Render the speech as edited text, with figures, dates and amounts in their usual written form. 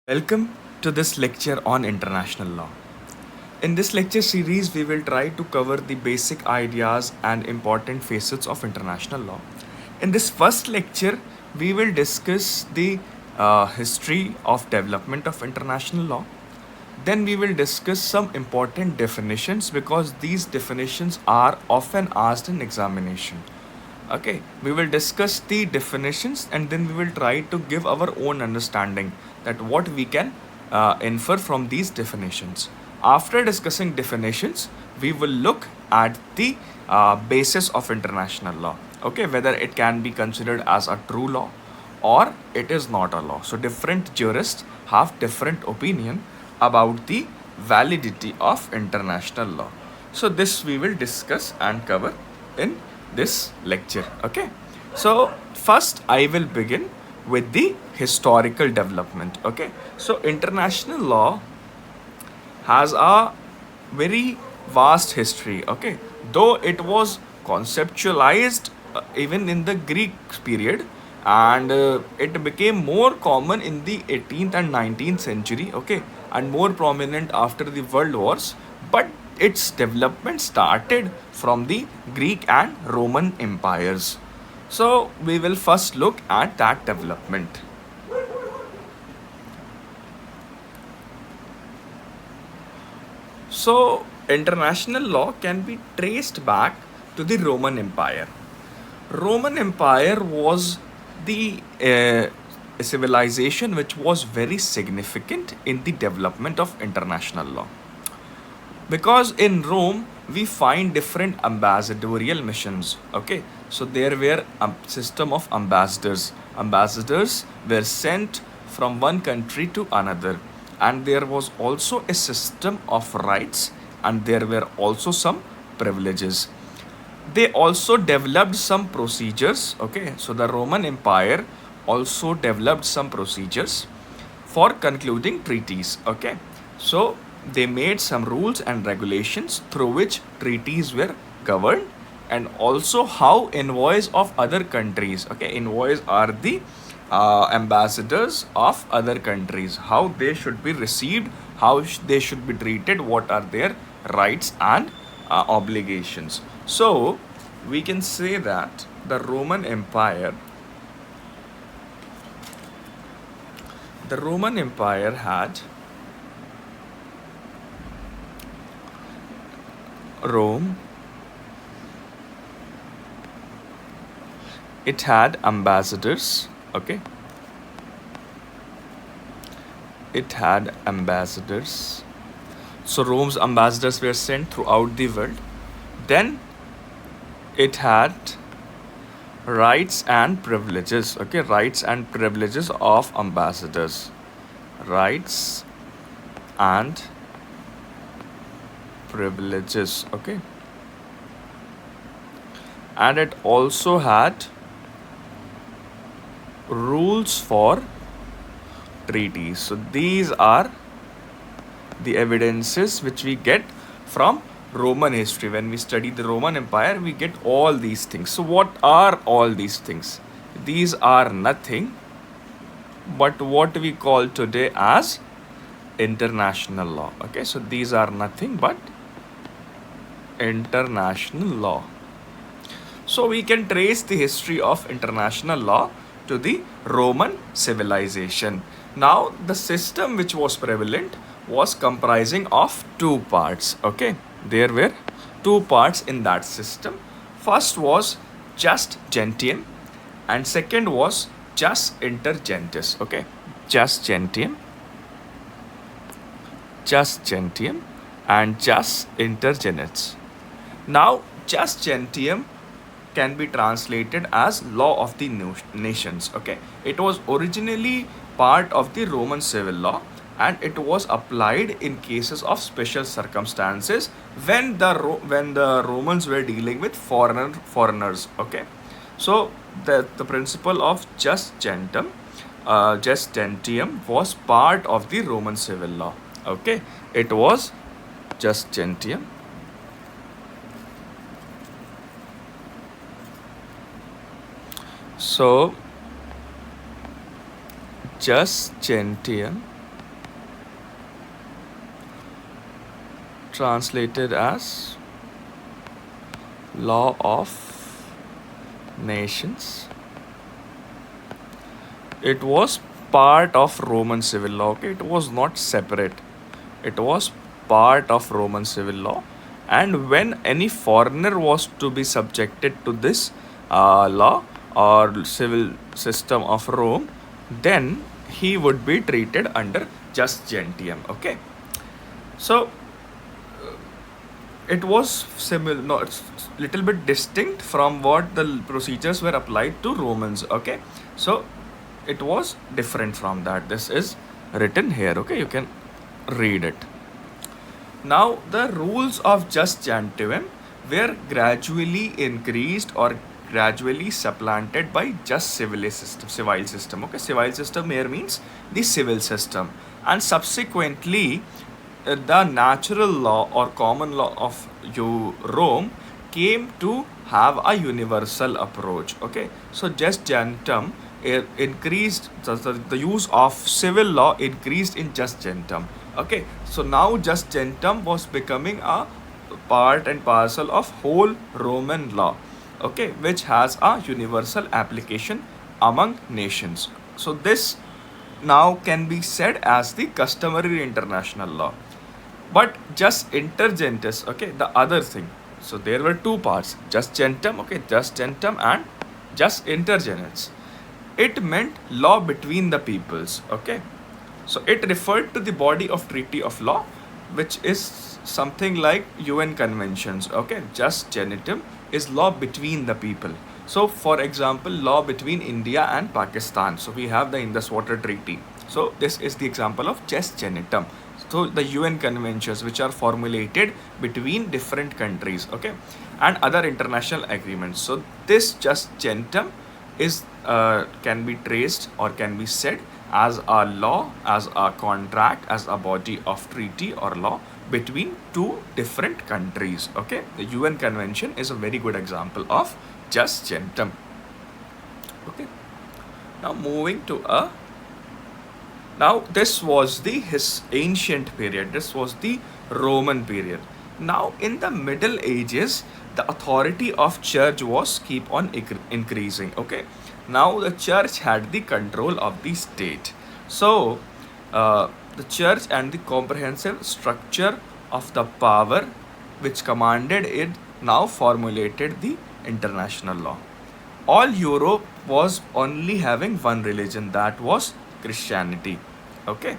Welcome to this lecture on international law. In this lecture series, we will try to cover the basic ideas and important facets of international law. In this first lecture, we will discuss the history of development of international law. Then we will discuss some important definitions because these definitions are often asked in examination. Okay, we will discuss the definitions and then we will try to give our own understanding that what we can infer from these definitions. After discussing definitions, we will look at the basis of international law. Okay, whether it can be considered as a true law or it is not a law. So different jurists have different opinion about the validity of international law. So this we will discuss and cover in this lecture. Okay, so first I will begin with the historical development. Okay, so international law has a very vast history. Okay, though it was conceptualized even in the Greek period, and it became more common in the 18th and 19th century. Okay, and more prominent after the world wars, but its development started from the Greek and Roman empires. So we will first look at that development. So international law can be traced back to the Roman Empire. Roman Empire was the civilization which was very significant in the development of international law. Because in Rome we find different ambassadorial missions. Okay, so there were a system of ambassadors. Ambassadors were sent from one country to another, and there was also a system of rights, and there were also some privileges. They also developed some procedures. Okay, so the Roman Empire also developed some procedures for concluding treaties. Okay, so they made some rules and regulations through which treaties were governed, and also how envoys of other countries, okay, envoys are the ambassadors of other countries, how they should be received, how they should be treated, what are their rights and obligations. So we can say that the Roman Empire had Rome. It had ambassadors. Okay, it had ambassadors. So Rome's ambassadors were sent throughout the world. Then it had rights and privileges. Okay, rights and privileges of ambassadors. Rights and privileges. Okay, and it also had rules for treaties. So these are the evidences which we get from Roman history. When we study the Roman Empire, we get all these things. So what are all these things? These are nothing but what we call today as international law. Okay, so these are nothing but international law. So we can trace the history of international law to the Roman civilization. Now the system which was prevalent was comprising of two parts. Okay, there were two parts in that system. First was jus gentium and second was jus inter gentes. Okay, jus gentium and jus inter gentes. Now jus gentium can be translated as law of the nations. Okay, it was originally part of the Roman civil law, and it was applied in cases of special circumstances when the Romans were dealing with foreigners. Okay, so the principle of jus gentium was part of the Roman civil law. Okay, it was jus gentium. So jus gentium translated as law of nations. It was part of Roman civil law. Okay, it was not separate. It was part of Roman civil law. And when any foreigner was to be subjected to this law or civil system of Rome, then he would be treated under jus gentium. Okay, so it was similar, no, it's little bit distinct from what the procedures were applied to Romans. Okay, so it was different from that. This is written here. Okay, you can read it. Now the rules of jus gentium were gradually increased or gradually supplanted by just civil system. Okay, civil system here means the civil system, and subsequently the natural law or common law of Rome came to have a universal approach. Okay, so jus gentium increased, the use of civil law increased in jus gentium. Okay, so now jus gentium was becoming a part and parcel of whole Roman law, okay, which has a universal application among nations. So this now can be said as the customary international law. But jus intergentis, okay, the other thing. So there were two parts, jus gentium, okay, jus gentium and jus intergenits. It meant law between the peoples. Okay, so it referred to the body of treaty of law, which is something like UN conventions. Okay, jus gentium is law between the people. So for example, law between India and Pakistan. So we have the Indus Water Treaty. So this is the example of jus gentium. So the UN conventions which are formulated between different countries, okay, and other international agreements. So this jus gentium is can be traced or can be said as a law, as a contract, as a body of treaty or law between two different countries. Okay, the UN convention is a very good example of jus gentium. Okay, now moving to a now this was the his ancient period. This was the Roman period. Now in the Middle Ages, the authority of church was keep on increasing. Okay, now the church had the control of the state. So the church and the comprehensive structure of the power which commanded it now formulated the international law. All Europe was only having one religion, that was Christianity. Okay,